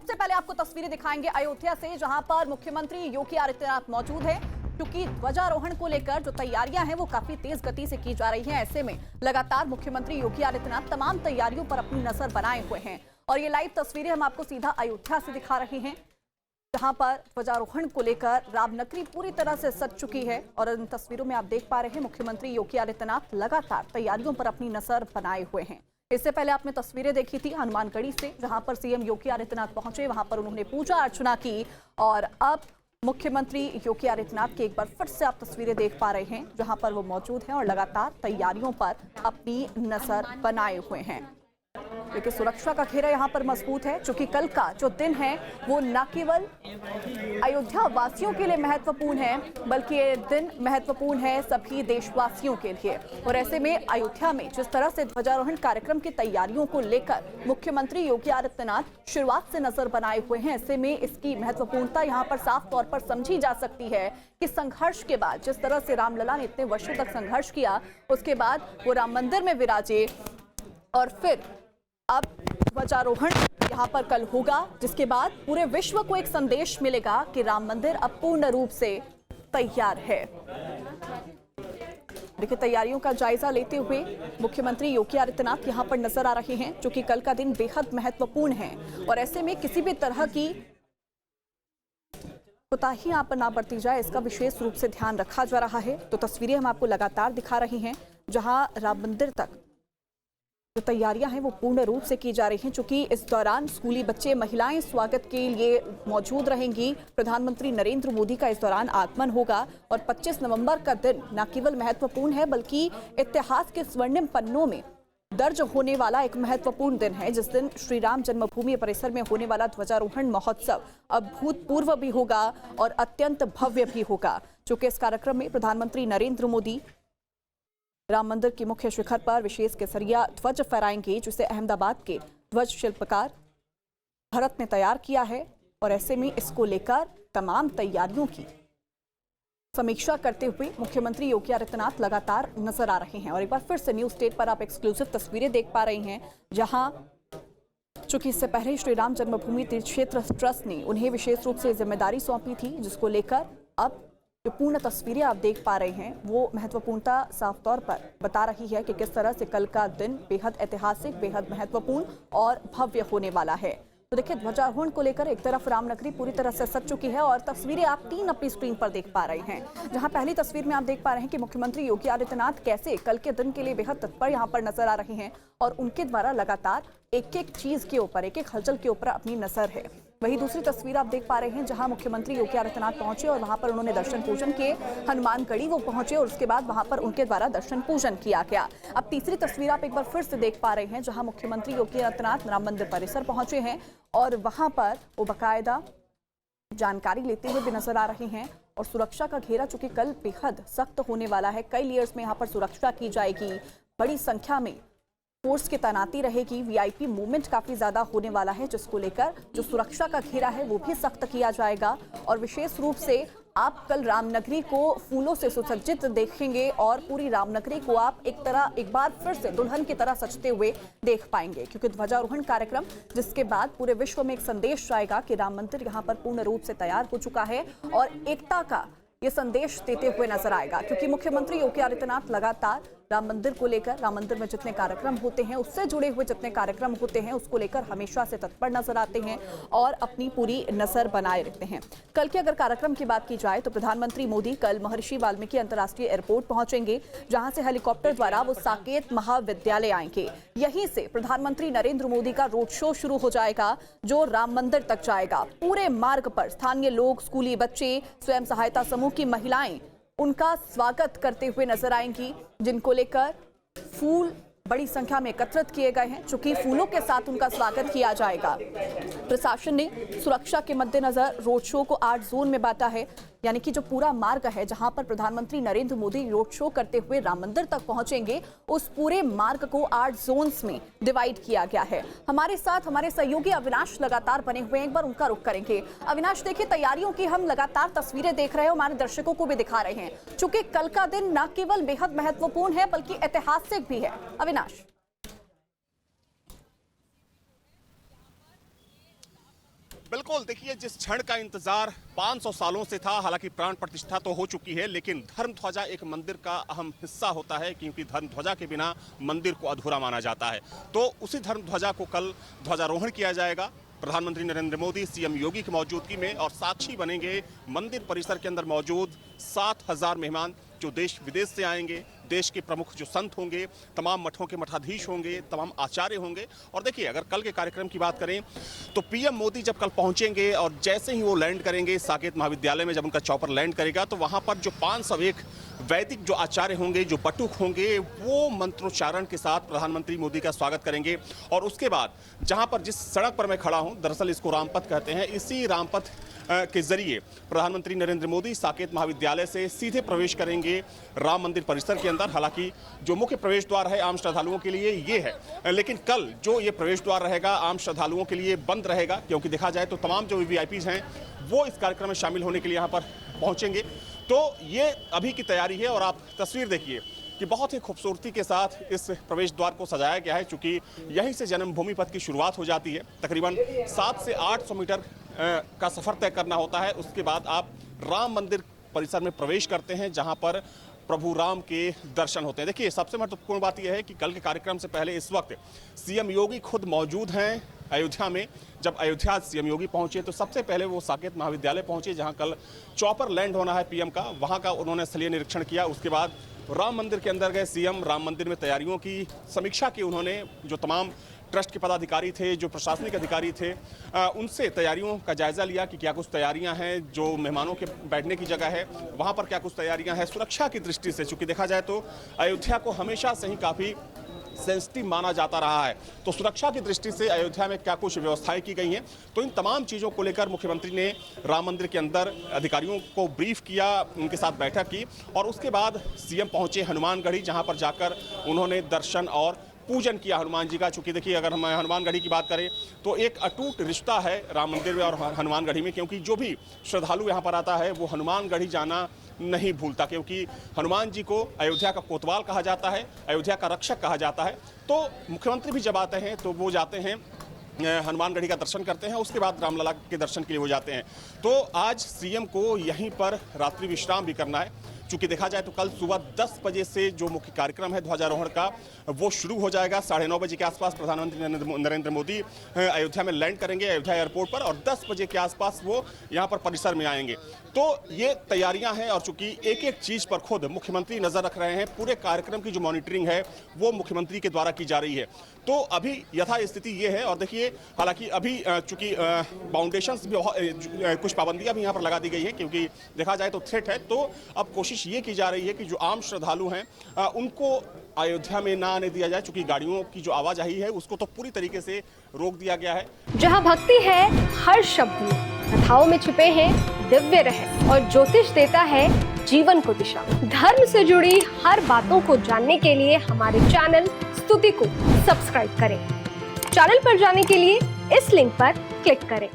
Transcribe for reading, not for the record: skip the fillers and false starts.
सबसे पहले आपको तस्वीरें दिखाएंगे अयोध्या से, जहां पर मुख्यमंत्री योगी आदित्यनाथ मौजूद है, क्योंकि ध्वजारोहण को लेकर जो तैयारियां हैं वो काफी तेज गति से की जा रही हैं। ऐसे में लगातार मुख्यमंत्री योगी आदित्यनाथ तमाम तैयारियों पर अपनी नजर बनाए हुए हैं और ये लाइव तस्वीरें हम आपको सीधा अयोध्या से दिखा रहे हैं, जहां पर ध्वजारोहण को लेकर रामनगरी पूरी तरह से सज चुकी है। और इन तस्वीरों में आप देख पा रहे हैं मुख्यमंत्री योगी आदित्यनाथ लगातार तैयारियों पर अपनी नजर बनाए हुए हैं। इससे पहले आपने तस्वीरें देखी थी हनुमानगढ़ी से, जहां पर सीएम योगी आदित्यनाथ पहुंचे, वहां पर उन्होंने पूजा अर्चना की और अब मुख्यमंत्री योगी आदित्यनाथ की एक बार फिर से आप तस्वीरें देख पा रहे हैं, जहां पर वो मौजूद हैं और लगातार तैयारियों पर अपनी नजर बनाए हुए हैं। देखिए सुरक्षा का घेरा यहाँ पर मजबूत है, क्योंकि कल का जो दिन है वो न केवल अयोध्या वासियों के लिए महत्वपूर्ण है, बल्कि ये दिन महत्वपूर्ण है सभी देशवासियों के लिए। और ऐसे में अयोध्या में जिस तरह से ध्वजारोहण कार्यक्रम की तैयारियों को लेकर मुख्यमंत्री योगी आदित्यनाथ शुरुआत से नजर बनाए हुए हैं, ऐसे में इसकी महत्वपूर्णता यहाँ पर साफ तौर पर समझी जा सकती है कि संघर्ष के बाद जिस तरह से रामलला ने इतने वर्षों तक संघर्ष किया, उसके बाद वो राम मंदिर में विराजे और फिर अब ध्वजारोहण यहाँ पर कल होगा, जिसके बाद पूरे विश्व को एक संदेश मिलेगा कि राम मंदिर अब पूर्ण रूप से तैयार है। देखिए तैयारियों का जायजा लेते हुए मुख्यमंत्री योगी आदित्यनाथ यहाँ पर नजर आ रहे हैं, जो कि कल का दिन बेहद महत्वपूर्ण है और ऐसे में किसी भी तरह की कोताही यहाँ पर ना बरती जाए, इसका विशेष रूप से ध्यान रखा जा रहा है। तो तस्वीरें हम आपको लगातार दिखा रहे हैं, जहां राम मंदिर तक जो तैयारियां हैं वो पूर्ण रूप से की जा रही हैं, चूंकि इस दौरान स्कूली बच्चे, महिलाएं स्वागत के लिए मौजूद रहेंगी। प्रधानमंत्री नरेंद्र मोदी का इस दौरान आगमन होगा और 25 नवंबर का दिन न केवल महत्वपूर्ण है, बल्कि इतिहास के स्वर्णिम पन्नों में दर्ज होने वाला एक महत्वपूर्ण दिन है, जिस दिन श्री राम जन्मभूमि परिसर में होने वाला ध्वजारोहण महोत्सव अभूतपूर्व भी होगा और अत्यंत भव्य भी होगा। चूंकि इस कार्यक्रम में प्रधानमंत्री नरेंद्र मोदी राम मंदिर के मुख्य शिखर पर विशेष केसरिया ध्वज फहराएंगे, जिसे अहमदाबाद के ध्वज शिल्पकार भरत ने तैयार किया है और ऐसे में इसको लेकर तमाम तैयारियों की समीक्षा करते हुए मुख्यमंत्री योगी आदित्यनाथ लगातार नजर आ रहे हैं। और एक बार फिर से न्यूज स्टेट पर आप एक्सक्लूसिव तस्वीरें देख पा रही हैं, जहां चूंकि इससे पहले श्री राम जन्मभूमि तीर्थ क्षेत्र ट्रस्ट ने उन्हें विशेष रूप से जिम्मेदारी सौंपी थी, जिसको लेकर अब जो पूर्ण तस्वीरें आप देख पा रहे हैं वो महत्वपूर्णता साफ तौर पर बता रही है कि किस तरह से कल का दिन बेहद ऐतिहासिक, बेहद महत्वपूर्ण और भव्य होने वाला है। तो देखिए ध्वजारोहण को लेकर एक तरफ रामनगरी पूरी तरह से सज चुकी है और तस्वीरें आप 3 अपनी स्क्रीन पर देख पा रहे हैं, जहां पहली तस्वीर में आप देख पा रहे हैं कि मुख्यमंत्री योगी आदित्यनाथ कैसे कल के दिन के लिए बेहद तत्पर यहां पर नजर आ रहे हैं और उनके द्वारा लगातार एक एक चीज के ऊपर, एक एक हलचल के ऊपर अपनी नजर है। वही दूसरी तस्वीर आप देख पा रहे हैं, जहां मुख्यमंत्री योगी आदित्यनाथ पहुंचे और वहां पर उन्होंने दर्शन पूजन किए। हनुमानगढ़ी वो पहुंचे और उसके बाद वहां पर उनके द्वारा दर्शन पूजन किया गया। अब तीसरी तस्वीर आप एक बार फिर से देख पा रहे हैं, जहां मुख्यमंत्री योगी आदित्यनाथ राम मंदिर परिसर पहुंचे हैं और वहां पर वो बाकायदा जानकारी लेते हुए भी नजर आ रहे हैं। और सुरक्षा का घेरा चूंकि कल बेहद सख्त होने वाला है, कई लेयर्स में यहाँ पर सुरक्षा की जाएगी, बड़ी संख्या में फोर्स की तैनाती रहेगी, वीआईपी मूवमेंट काफी ज्यादा होने वाला है, जिसको लेकर जो सुरक्षा का घेरा है वो भी सख्त किया जाएगा। और विशेष रूप से आप कल रामनगरी को फूलों से सुसज्जित देखेंगे और पूरी रामनगरी को आप एक बार फिर से दुल्हन की तरह सजते हुए देख पाएंगे, क्योंकि ध्वजारोहण कार्यक्रम जिसके बाद पूरे विश्व में एक संदेश जाएगा कि राम मंदिर यहाँ पर पूर्ण रूप से तैयार हो चुका है और एकता का ये संदेश देते हुए नजर आएगा। क्योंकि मुख्यमंत्री योगी आदित्यनाथ लगातार राम मंदिर को लेकर, राम मंदिर में जितने कार्यक्रम होते हैं, उससे जुड़े हुए जितने कार्यक्रम होते हैं, उसको लेकर हमेशा से तत्पर नजर आते हैं और अपनी पूरी नजर बनाए रखते हैं। कल के अगर कार्यक्रम की बात की जाए तो प्रधानमंत्री मोदी कल महर्षि वाल्मीकि अंतर्राष्ट्रीय एयरपोर्ट पहुंचेंगे, जहां से हेलीकॉप्टर द्वारा वो साकेत महाविद्यालय आएंगे। यहीं से प्रधानमंत्री नरेंद्र मोदी का रोड शो शुरू हो जाएगा, जो राम मंदिर तक जाएगा। पूरे मार्ग पर स्थानीय लोग, स्कूली बच्चे, स्वयं सहायता समूह की महिलाएं उनका स्वागत करते हुए नजर आएंगी, जिनको लेकर फूल बड़ी संख्या में एकत्रित किए गए हैं। चूंकि फूलों के साथ उनका स्वागत किया जाएगा, प्रशासन ने सुरक्षा के मद्देनजर रोड शो को 8 जोन में बांटा है, यानी कि जो पूरा मार्ग है जहां पर प्रधानमंत्री नरेंद्र मोदी रोड शो करते हुए राम मंदिर तक पहुंचेंगे, उस पूरे मार्ग को 8 जोन्स में डिवाइड किया गया है। हमारे साथ हमारे सहयोगी अविनाश लगातार बने हुए हैं, एक बार उनका रुख करेंगे। अविनाश, देखिए तैयारियों की हम लगातार तस्वीरें देख रहे हैं, हमारे दर्शकों को भी दिखा रहे हैं, चूंकि कल का दिन न केवल बेहद महत्वपूर्ण है बल्कि ऐतिहासिक भी है। अविनाश, बिल्कुल, देखिए जिस क्षण का इंतजार 500 सालों से था, हालांकि प्राण प्रतिष्ठा तो हो चुकी है, लेकिन धर्म ध्वजा एक मंदिर का अहम हिस्सा होता है, क्योंकि धर्म ध्वजा के बिना मंदिर को अधूरा माना जाता है। तो उसी धर्म ध्वजा को कल ध्वजारोहण किया जाएगा। प्रधानमंत्री नरेंद्र मोदी सीएम योगी की मौजूदगी में, और साक्षी बनेंगे मंदिर परिसर के अंदर मौजूद 7,000 मेहमान जो देश विदेश से आएंगे। देश के प्रमुख जो संत होंगे, तमाम मठों के मठाधीश होंगे, तमाम आचार्य होंगे। और देखिए, अगर कल के कार्यक्रम की बात करें तो पीएम मोदी जब कल पहुंचेंगे और जैसे ही वो लैंड करेंगे साकेत महाविद्यालय में, जब उनका चॉपर लैंड करेगा तो वहां पर जो 501 वैदिक जो आचार्य होंगे, जो बटुक होंगे, वो मंत्रोच्चारण के साथ प्रधानमंत्री मोदी का स्वागत करेंगे। और उसके बाद जहां पर जिस सड़क पर मैं खड़ा हूं, दरअसल इसको रामपथ कहते हैं, इसी रामपथ के जरिए प्रधानमंत्री नरेंद्र मोदी साकेत महाविद्यालय से सीधे प्रवेश करेंगे राम मंदिर परिसर के अंदर। हालांकि जो मुख्य प्रवेश द्वार है आम श्रद्धालुओं के लिए ये है, लेकिन कल जो ये प्रवेश द्वार रहेगा आम श्रद्धालुओं के लिए बंद रहेगा, क्योंकि देखा जाए तो तमाम जो वीआईपीज हैं वो इस कार्यक्रम में शामिल होने के लिए यहाँ पर पहुंचेंगे। तो ये अभी की तैयारी है और आप तस्वीर देखिए कि बहुत ही खूबसूरती के साथ इस प्रवेश द्वार को सजाया गया है, चूंकि यहीं से जन्मभूमि पथ की शुरुआत हो जाती है। तकरीबन 700 से 800 मीटर का सफर तय करना होता है। उसके बाद आप राम मंदिर परिसर में प्रवेश करते हैं, जहां पर प्रभु राम के दर्शन होते हैं। देखिए, सबसे महत्वपूर्ण बात यह है कि कल के कार्यक्रम से पहले इस वक्त सीएम योगी खुद मौजूद हैं अयोध्या में। जब अयोध्या सीएम योगी पहुंचे तो सबसे पहले वो साकेत महाविद्यालय पहुंचे, जहां कल चॉपर लैंड होना है पीएम का, वहां का उन्होंने स्थलीय निरीक्षण किया। उसके बाद राम मंदिर के अंदर गए सीएम, राम मंदिर में तैयारियों की समीक्षा की उन्होंने। जो तमाम ट्रस्ट के पदाधिकारी थे, जो प्रशासनिक अधिकारी थे, उनसे तैयारियों का जायजा लिया कि क्या कुछ तैयारियां हैं, जो मेहमानों के बैठने की जगह है वहां पर क्या कुछ तैयारियां हैं सुरक्षा की दृष्टि से। चूंकि देखा जाए तो अयोध्या को हमेशा से ही काफ़ी सेंसिटिव माना जाता रहा है, तो सुरक्षा की दृष्टि से अयोध्या में क्या कुछ व्यवस्थाएं की गई हैं। तो इन तमाम चीज़ों को लेकर मुख्यमंत्री ने राम मंदिर के अंदर अधिकारियों को ब्रीफ किया, उनके साथ बैठक की, और उसके बाद सीएम पहुंचे हनुमानगढ़ी, जहां पर जाकर उन्होंने दर्शन और पूजन किया हनुमान जी का। चूंकि देखिए, अगर हम हनुमानगढ़ी की बात करें तो एक अटूट रिश्ता है राम मंदिर में और हनुमानगढ़ी में, क्योंकि जो भी श्रद्धालु यहाँ पर आता है वो हनुमानगढ़ी जाना नहीं भूलता, क्योंकि हनुमान जी को अयोध्या का कोतवाल कहा जाता है, अयोध्या का रक्षक कहा जाता है। तो मुख्यमंत्री भी जब आते हैं तो वो जाते हैं हनुमानगढ़ी का दर्शन करते हैं, उसके बाद रामलला के दर्शन के लिए वो जाते हैं। तो आज सीएम को यहीं पर रात्रि विश्राम भी करना है, चूंकि देखा जाए तो कल सुबह 10 बजे से जो मुख्य कार्यक्रम है ध्वजारोहण का वो शुरू हो जाएगा। 9:30 बजे के आसपास प्रधानमंत्री नरेंद्र मोदी अयोध्या में लैंड करेंगे, अयोध्या एयरपोर्ट पर, और 10 बजे के आसपास वो यहाँ पर परिसर में आएंगे। तो ये तैयारियां हैं, और चूंकि एक एक चीज पर खुद मुख्यमंत्री नजर रख रहे हैं, पूरे कार्यक्रम की जो मॉनिटरिंग है वो मुख्यमंत्री के द्वारा की जा रही है। तो अभी यथा स्थिति ये है। और देखिए, हालांकि अभी चूंकि बाउंडेशंस भी कुछ पाबंदियां भी यहाँ पर लगा दी गई है, क्योंकि देखा जाए तो थ्रेट है। तो अब कोशिश ये की जा रही है कि जो आम श्रद्धालु हैं उनको अयोध्या में ना आने दिया जाए, चूंकि गाड़ियों की जो आवाजाही है उसको तो पूरी तरीके से रोक दिया गया है। जहां भक्ति है हर शब्द में, कथाओं में छुपे हैं दिव्य रहस्य, और ज्योतिष देता है जीवन को दिशा। धर्म से जुड़ी हर बातों को जानने के लिए हमारे चैनल स्तुति को सब्सक्राइब करें। चैनल पर जाने के लिए इस लिंक पर क्लिक करें।